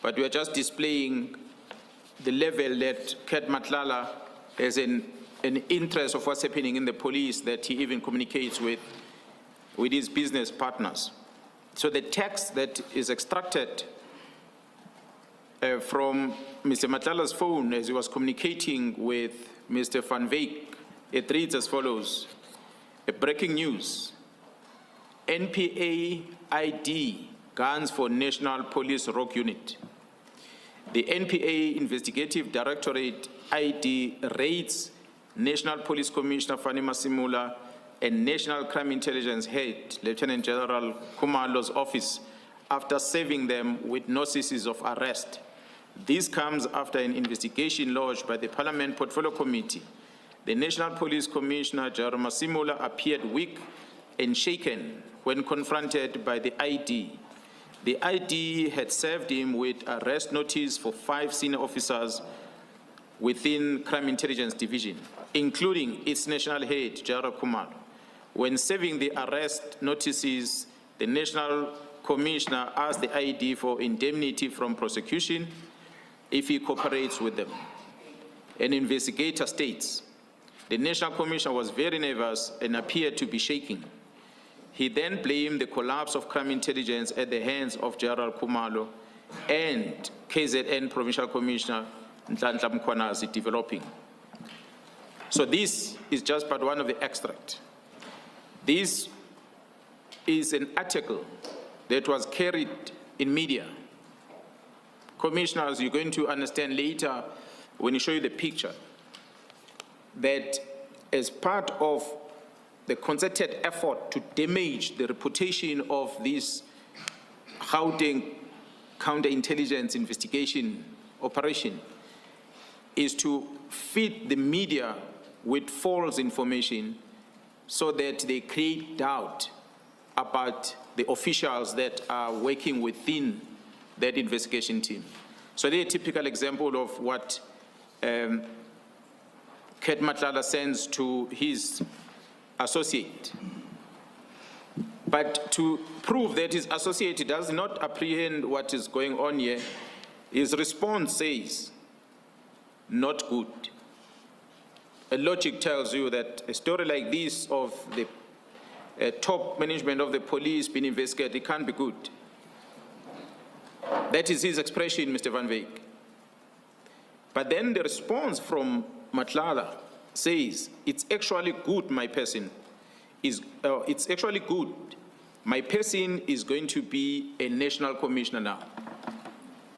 but we are just displaying the level that Cat Nhlanhla has an interest of what's happening in the police, that he even communicates with his business partners. So the text that is extracted from Mr. Nhlanhla's phone as he was communicating with Mr. Van Wyk, it reads as follows: breaking news, NPA ID guns for National Police Rock Unit. The NPA Investigative Directorate ID raids National Police Commissioner Fanny Masimula and National Crime Intelligence Head Lieutenant General Khumalo's office after serving them with notices of arrest. This comes after an investigation lodged by the Parliament Portfolio Committee. The National Police Commissioner General Masimula appeared weak and shaken when confronted by the ID. The ID had served him with arrest notice for 5 senior officers within Crime Intelligence Division, including its national head, General Khumalo. When serving the arrest notices, the National Commissioner asked the ID for indemnity from prosecution if he cooperates with them. An investigator states, the National Commissioner was very nervous and appeared to be shaking. He then blamed the collapse of crime intelligence at the hands of General Khumalo and KZN Provincial Commissioner Nhlanhla Mkhwanazi developing. So this is just part one of the extract. This is an article that was carried in media. Commissioners, you're going to understand later when you show you the picture that as part of the concerted effort to damage the reputation of this Gauteng counterintelligence investigation operation is to feed the media with false information so that they create doubt about the officials that are working within that investigation team. So they're a typical example of what Cat Nhlanhla sends to his associate. But to prove that his associate does not apprehend what is going on here, his response says, not good. A logic tells you that a story like this of the top management of the police being investigated, it can't be good. That is his expression, Mr. Van Wyk. But then the response from Nhlanhla says, it's actually good, my person. It's actually good. My person is going to be a national commissioner now.